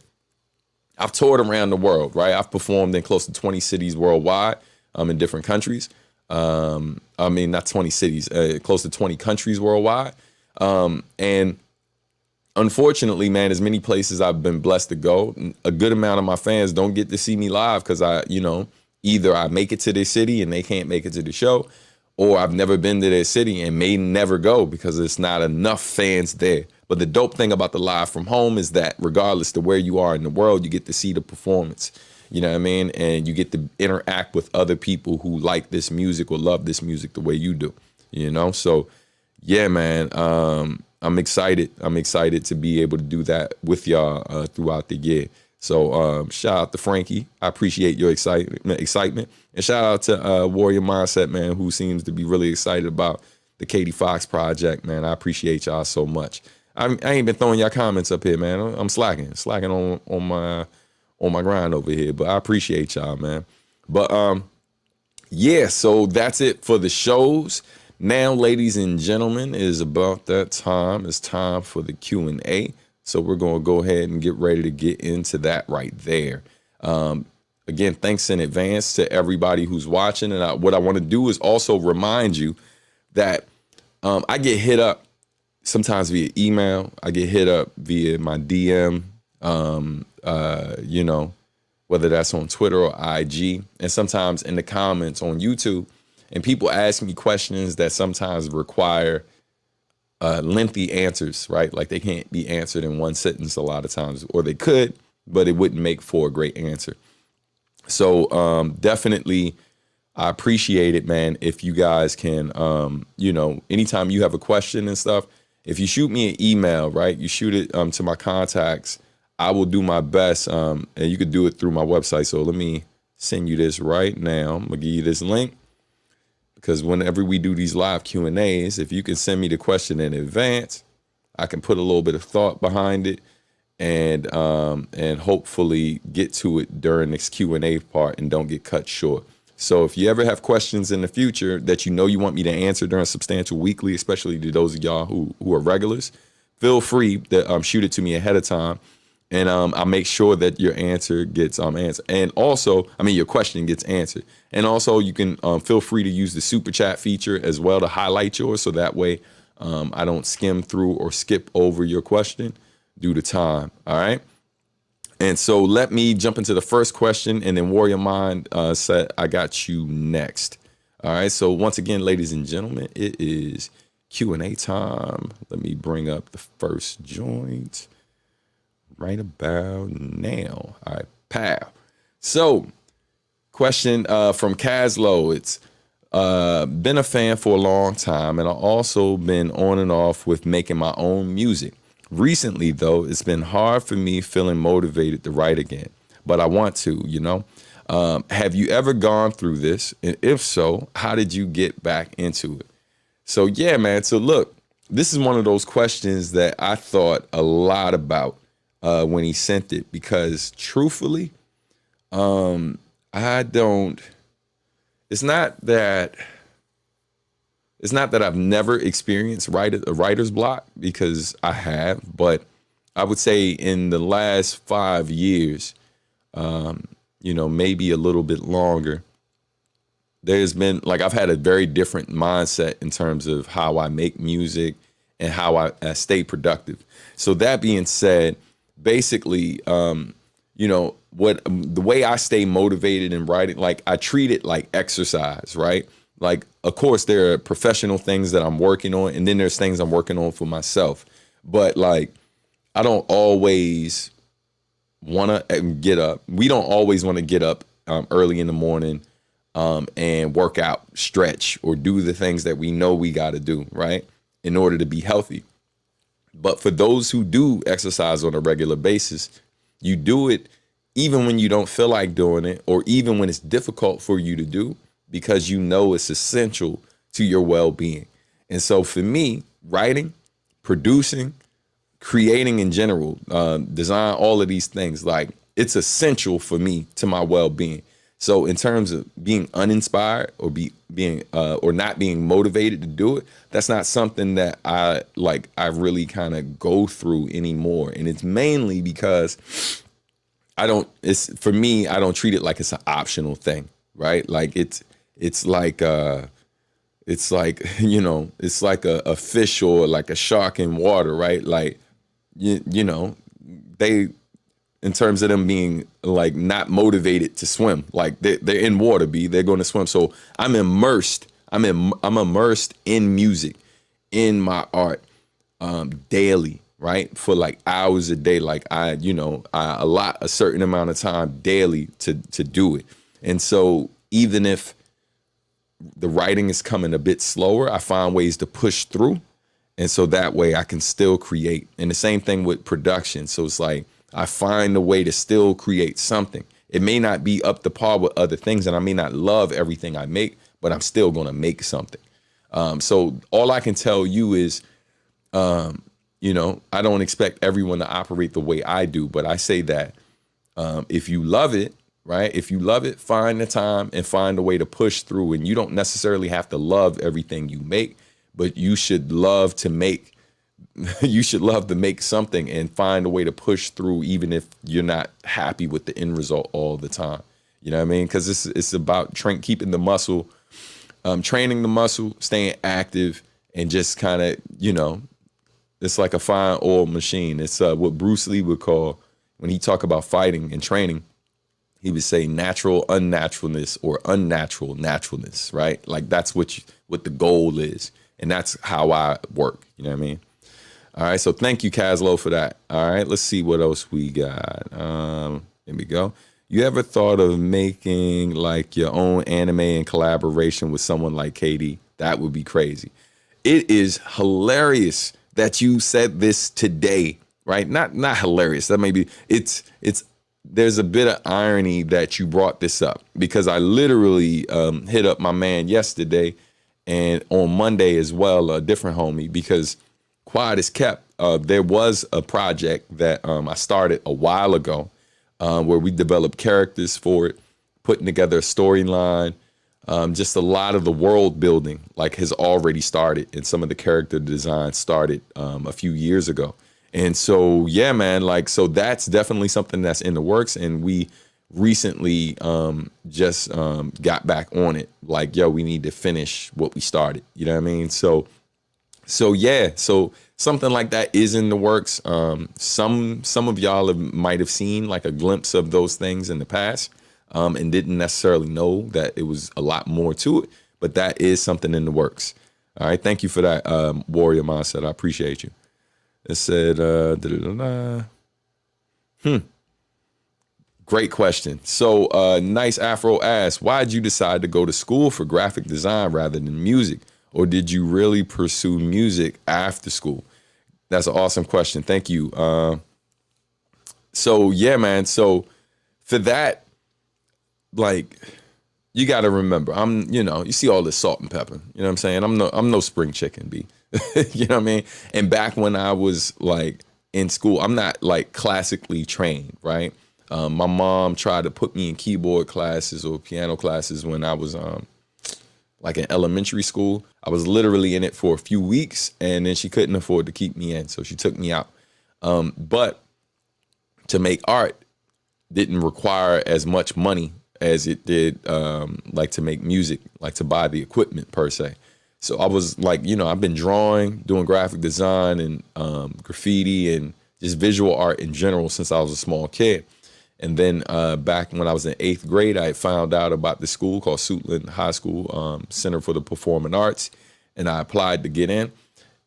I've toured around the world, right? I've performed in close to 20 cities worldwide, in different countries. I mean, not 20 cities, close to 20 countries worldwide. And unfortunately, man, as many places I've been blessed to go, a good amount of my fans don't get to see me live because either I make it to their city and they can't make it to the show, or I've never been to their city and may never go because there's not enough fans there. But the dope thing about the live from home is that regardless to where you are in the world, you get to see the performance. You know what I mean? And you get to interact with other people who like this music or love this music the way you do, So, yeah, man, I'm excited. I'm excited to be able to do that with y'all throughout the year. So shout out to Frankie. I appreciate your excitement. And shout out to Warrior Mindset, man, who seems to be really excited about the KDFoxx project, man. I appreciate y'all so much. I ain't been throwing y'all comments up here, man. I'm slacking on my grind over here, but I appreciate y'all, man. But yeah, so that's it for the shows. Now, ladies and gentlemen, it is about that time. It's time for the Q&A. So we're going to go ahead and get ready to get into that right there. Again, thanks in advance to everybody who's watching. And what I want to do is also remind you that I get hit up sometimes via email. I get hit up via my DM. whether that's on Twitter or IG, and sometimes in the comments on YouTube. And people ask me questions that sometimes require lengthy answers, right? Like they can't be answered in one sentence a lot of times, or they could, but it wouldn't make for a great answer. So definitely, I appreciate it, man. If you guys can, anytime you have a question and stuff, if you shoot me an email, right, you shoot it to my contacts, I will do my best. And you could do it through my website. So let me send you this right now. I'm gonna give you this link, because whenever we do these live Q&As, if you can send me the question in advance, I can put a little bit of thought behind it, and hopefully get to it during this Q&A part and don't get cut short. So if you ever have questions in the future that you want me to answer during Substantial Weekly, especially to those of y'all who are regulars, feel free to shoot it to me ahead of time, and I'll make sure that your answer gets answered. And also, your question gets answered. And also, you can feel free to use the super chat feature as well to highlight yours, so that way I don't skim through or skip over your question due to time. All right. And so let me jump into the first question, and then Warrior Mind said, I got you next. All right. So once again, ladies and gentlemen, it is Q&A time. Let me bring up the first joint right about now. All right, pal. So question from Caslow. It's been a fan for a long time, and I've also been on and off with making my own music. Recently, though, it's been hard for me feeling motivated to write again, but I want to, have you ever gone through this? And if so, how did you get back into it? So, yeah, man. So, look, this is one of those questions that I thought a lot about when he sent it, because truthfully, I don't, it's not that I've never experienced a writer's block, because I have, but I would say in the last 5 years, maybe a little bit longer, there's been, I've had a very different mindset in terms of how I make music and how I stay productive. So that being said, basically, the way I stay motivated in writing, I treat it like exercise, right? Of course, there are professional things that I'm working on, and then there's things I'm working on for myself. But I don't always want to get up. We don't always want to get up early in the morning and work out, stretch, or do the things that we know we got to do, right, in order to be healthy. But for those who do exercise on a regular basis, you do it even when you don't feel like doing it, or even when it's difficult for you to do, because it's essential to your well-being. And so for me, writing, producing, creating in general, design, all of these things, it's essential for me to my well-being. So in terms of being uninspired or being not being motivated to do it, that's not something that I really kind of go through anymore. And it's mainly because I don't treat it like it's an optional thing, right? It's like a fish or like a shark in water, right? They, in terms of them being not motivated to swim, they're in water, they're going to swim. So I'm immersed in music, in my art, daily, right? For hours a day. I allot a certain amount of time daily to do it. And so even if the writing is coming a bit slower, I find ways to push through. And so that way I can still create. And the same thing with production. So it's I find a way to still create something. It may not be up to par with other things, and I may not love everything I make, but I'm still going to make something. So all I can tell you is, I don't expect everyone to operate the way I do, but I say that if you love it, right? If you love it, find the time and find a way to push through. And you don't necessarily have to love everything you make, but you should love to make something and find a way to push through, even if you're not happy with the end result all the time. You know what I mean? Because it's about keeping the muscle, training the muscle, staying active, and just kind of, it's like a fine oil machine. It's what Bruce Lee would call, when he talk about fighting and training, he would say natural unnaturalness or unnatural naturalness, right? Like that's what the goal is. And that's how I work. You know what I mean? All right. So thank you, Caslow, for that. All right. Let's see what else we got. Here we go. You ever thought of making like your own anime in collaboration with someone like KD? That would be crazy. It is hilarious that you said this today, right? Not hilarious. That may be, it's there's a bit of irony that you brought this up because I literally hit up my man yesterday and on Monday as well, a different homie, because Quad is kept. There was a project that I started a while ago where we developed characters for it, putting together a storyline. Just a lot of the world building like has already started, and some of the character design started a few years ago. And so, yeah, man, like, so that's definitely something that's in the works. And we recently just got back on it. Like, yo, we need to finish what we started. You know what I mean? So yeah, so something like that is in the works. Some of y'all might have seen like a glimpse of those things in the past and didn't necessarily know that it was a lot more to it. But that is something in the works. All right. Thank you for that, Warrior Mindset. I appreciate you. It said, great question. So Nice Afro asked, why did you decide to go to school for graphic design rather than music? Or did you really pursue music after school? That's an awesome question. Thank you. So yeah, man. So for that, like, you got to remember, you see all this salt and pepper. You know what I'm saying? I'm no spring chicken, B. You know what I mean? And back when I was like in school, I'm not like classically trained, right? My mom tried to put me in keyboard classes or piano classes when I was like in elementary school. I was literally in it for a few weeks, and then she couldn't afford to keep me in, so she took me out. But to make art didn't require as much money as it did like to make music, like to buy the equipment per se. So I was like, I've been drawing, doing graphic design and graffiti and just visual art in general since I was a small kid. And then back when I was in 8th grade, I found out about this school called Suitland High School, Center for the Performing Arts. And I applied to get in,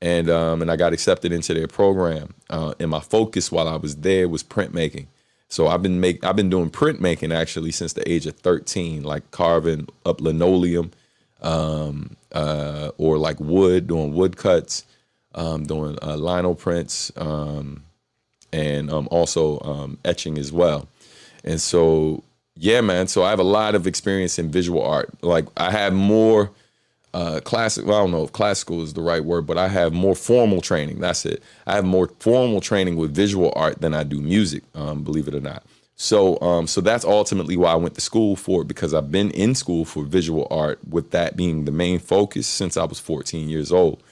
and I got accepted into their program. And my focus while I was there was printmaking. So I've been doing printmaking actually since the age of 13, like carving up linoleum, or like wood, doing wood cuts, doing lino prints, and also etching as well. And so, yeah, man. So I have a lot of experience in visual art. Like I have more classic. Well, I don't know if classical is the right word, but I have more formal training. That's it. I have more formal training with visual art than I do music. Believe it or not. So that's ultimately why I went to school for it, because I've been in school for visual art, with that being the main focus since I was 14 years old.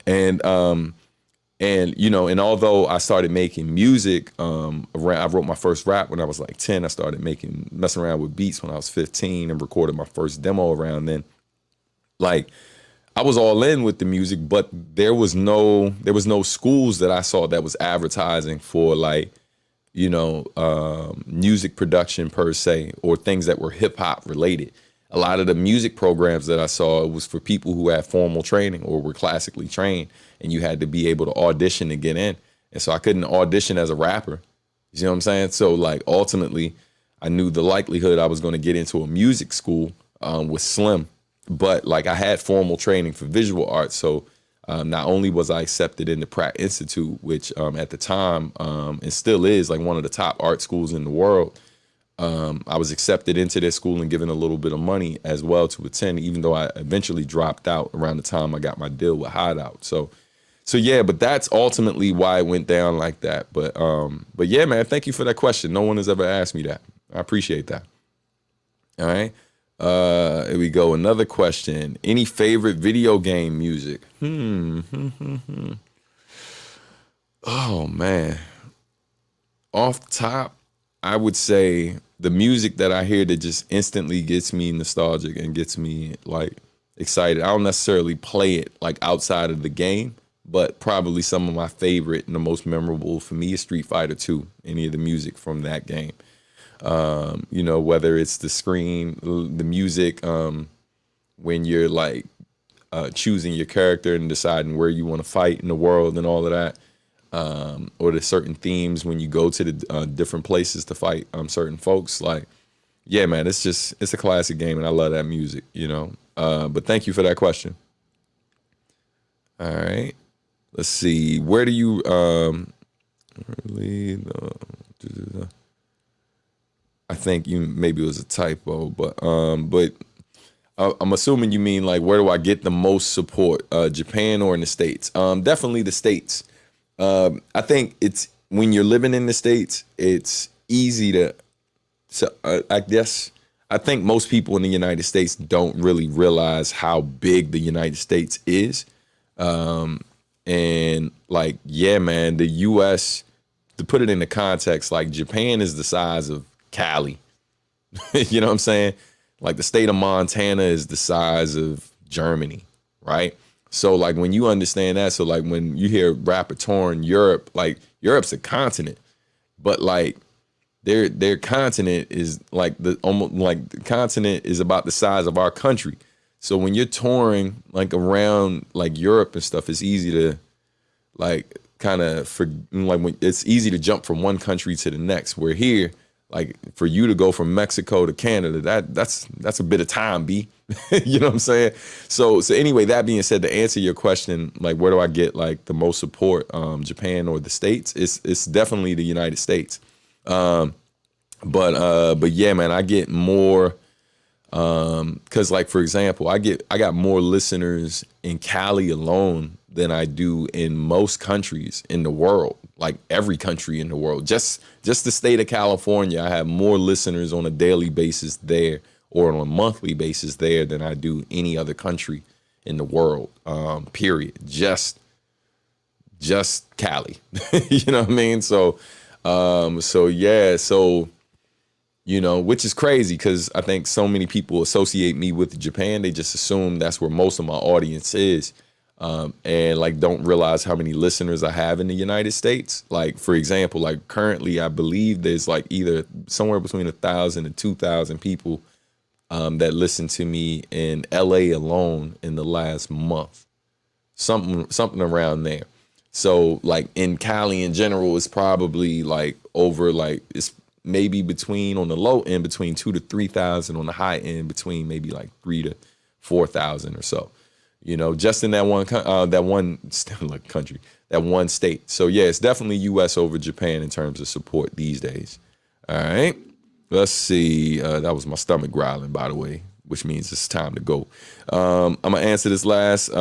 And although I started making music, I wrote my first rap when I was like 10. I started messing around with beats when I was 15 and recorded my first demo around then. Like, I was all in with the music, but there was no schools that I saw that was advertising for like, music production per se, or things that were hip hop related. A lot of the music programs that I saw, it was for people who had formal training or were classically trained, and you had to be able to audition to get in. And so I couldn't audition as a rapper. You know what I'm saying? So like ultimately, I knew the likelihood I was going to get into a music school was slim. But like I had formal training for visual art, so not only was I accepted in the Pratt Institute, which at the time and still is like one of the top art schools in the world. I was accepted into their school and given a little bit of money as well to attend, even though I eventually dropped out around the time I got my deal with Hideout. So yeah, but that's ultimately why it went down like that. But yeah, man, thank you for that question. No one has ever asked me that. I appreciate that. All right. Here we go. Another question. Any favorite video game music? Oh, man. Off top, I would say the music that I hear that just instantly gets me nostalgic and gets me like excited. I don't necessarily play it like outside of the game, but probably some of my favorite and the most memorable for me is Street Fighter 2, any of the music from that game. You know, whether it's the screen, the music, when you're like choosing your character and deciding where you want to fight in the world and all of that, or the certain themes when you go to the different places to fight certain folks. Like, yeah, man, it's a classic game, and I love that music, you know. But thank you for that question. All right, let's see. Where do you really? I think you maybe it was a typo, but I'm assuming you mean like where do I get the most support, Japan or in the States? Definitely the States. I think it's when you're living in the States, it's easy to. So I guess I think most people in the United States don't really realize how big the United States is, and like yeah, man, the U.S. to put it into context, like Japan is the size of Cali. You know what I'm saying? Like the state of Montana is the size of Germany, right? So like when you understand that, so like when you hear rapper touring Europe, like Europe's a continent, but like their continent is like the almost like the continent is about the size of our country. So when you're touring like around like Europe and stuff, it's easy to like kind of for like when it's easy to jump from one country to the next. Where here, like for you to go from Mexico to Canada, that's a bit of time, B. You know what I'm saying? So anyway, that being said, to answer your question, like where do I get like the most support, Japan or the States? It's definitely the United States. But yeah, man, I get more because like for example, I got more listeners in Cali alone than I do in most countries in the world, like every country in the world. Just the state of California, I have more listeners on a daily basis there or on a monthly basis there than I do any other country in the world. Period. Just Cali. You know what I mean? So yeah, so you know, which is crazy because I think so many people associate me with Japan. They just assume that's where most of my audience is. And like don't realize how many listeners I have in the United States. Like for example, like currently I believe there's like either somewhere between 1,000 and 2,000 people that listen to me in LA alone in the last month. Something around there. So like in Cali in general, it's probably like over like it's maybe between on the low end between 2,000 to 3,000, on the high end between maybe like 3,000 to 4,000 or so. You know, just in that one country, that one state. So yeah, it's definitely U.S. over Japan in terms of support these days. All right, let's see. That was my stomach growling, by the way, which means it's time to go. I'm gonna answer this last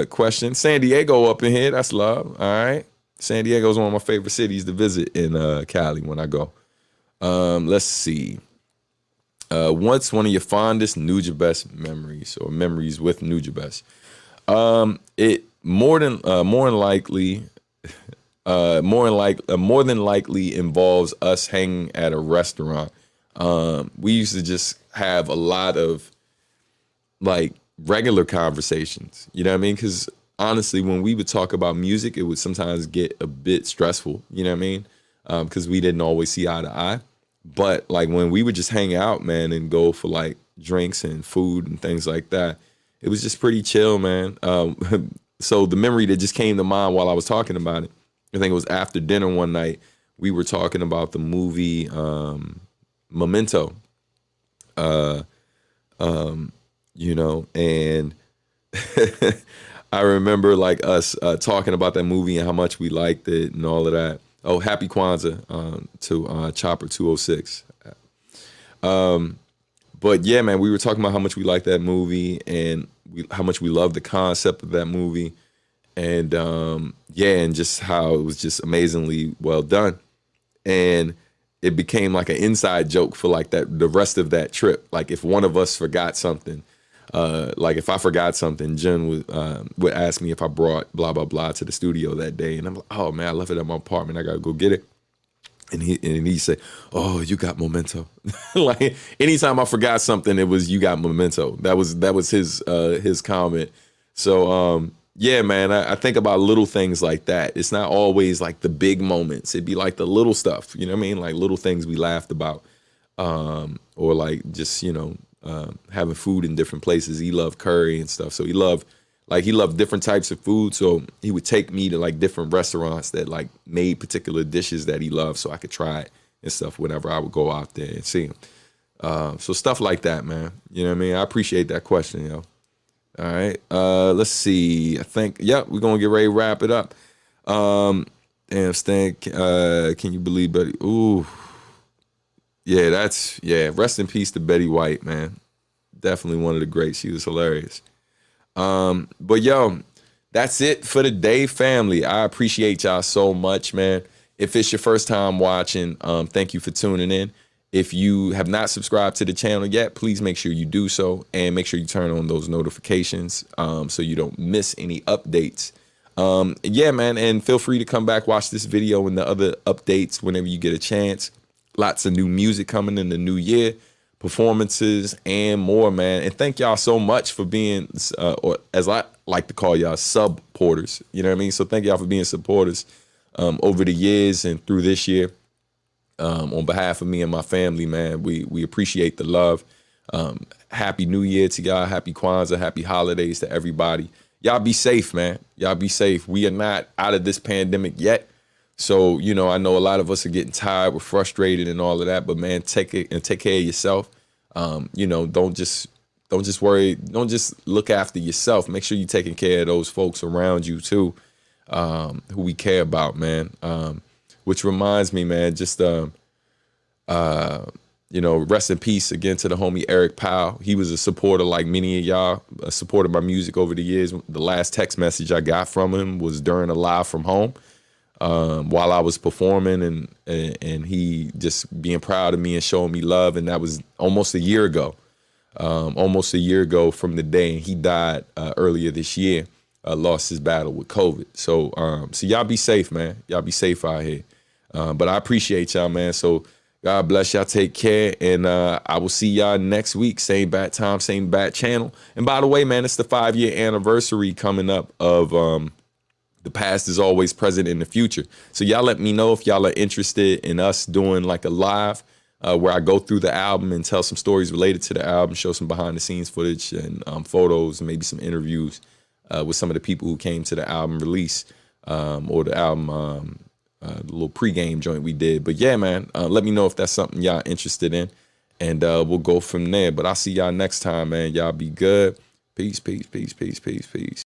question. San Diego up in here. That's love. All right, San Diego is one of my favorite cities to visit in Cali when I go. Let's see. What's one of your fondest Nujabes memories or memories with Nujabes? It more than likely involves us hanging at a restaurant. We used to just have a lot of like regular conversations, you know what I mean? Because honestly, when we would talk about music, it would sometimes get a bit stressful, you know what I mean? Because we didn't always see eye to eye. But like when we would just hang out, man, and go for like drinks and food and things like that, it was just pretty chill, man. So the memory that just came to mind while I was talking about it, I think it was after dinner one night, we were talking about the movie Memento. You know, and I remember like us talking about that movie and how much we liked it and all of that. Oh, happy Kwanzaa to Chopper 206. But yeah, man, we were talking about how much we liked that movie and how much we loved the concept of that movie. And yeah, and just how it was just amazingly well done. And it became like an inside joke for like the rest of that trip. Like if one of us forgot something, like if I forgot something, Jen would ask me if I brought blah, blah, blah to the studio that day. And I'm like, oh man, I left it at my apartment. I got to go get it. And he said, oh, you got Memento. Like anytime I forgot something, it was, you got Memento. That was his comment. So, yeah, man, I think about little things like that. It's not always like the big moments. It'd be like the little stuff, you know what I mean? Like little things we laughed about. or like just, having food in different places. He loved curry and stuff. So he loved different types of food. So he would take me to like different restaurants that like made particular dishes that he loved so I could try it and stuff whenever I would go out there and see him. So stuff like that, man. You know what I mean? I appreciate that question, yo. All right. Let's see. I think, we're going to get ready to wrap it up. Damn, Stan, can you believe Betty? Ooh. Yeah, rest in peace to Betty White, man. Definitely one of the greats. She was hilarious. But yo, that's it for the day, family. I appreciate y'all so much, man. If it's your first time watching, thank you for tuning in. If you have not subscribed to the channel yet, please make sure you do so, and make sure you turn on those notifications so you don't miss any updates. Yeah, man, and feel free to come back, watch this video and the other updates whenever you get a chance. Lots of new music coming in the new year, performances, and more, man. And thank y'all so much for being, or as I like to call y'all, sub-porters. You know what I mean? So thank y'all for being supporters over the years and through this year. On behalf of me and my family, man, we appreciate the love. Happy New Year to y'all. Happy Kwanzaa. Happy holidays to everybody. Y'all be safe, man. Y'all be safe. We are not out of this pandemic yet. So, I know a lot of us are getting tired, we're frustrated and all of that, but man, take care of yourself. Don't just worry. Don't just look after yourself. Make sure you're taking care of those folks around you too, who we care about, man. Which reminds me, man, just, rest in peace again to the homie Eric Powell. He was a supporter like many of y'all, supported my music over the years. The last text message I got from him was during a live from home while I was performing, and he just being proud of me and showing me love. And that was almost a year ago from the day. And he died earlier this year, lost his battle with COVID. So y'all be safe, man. Y'all be safe out here. But I appreciate y'all, man. So God bless y'all. Take care. And I will see y'all next week. Same bat time, same bat channel. And by the way, man, it's the 5-year anniversary coming up of The Past is Always Present in the Future. So y'all let me know if y'all are interested in us doing like a live where I go through the album and tell some stories related to the album, show some behind the scenes footage and photos and maybe some interviews with some of the people who came to the album release or the album the little pregame joint we did. But yeah, man, let me know if that's something y'all interested in, and we'll go from there. But I'll see y'all next time, man. Y'all be good. Peace, peace, peace, peace, peace, peace.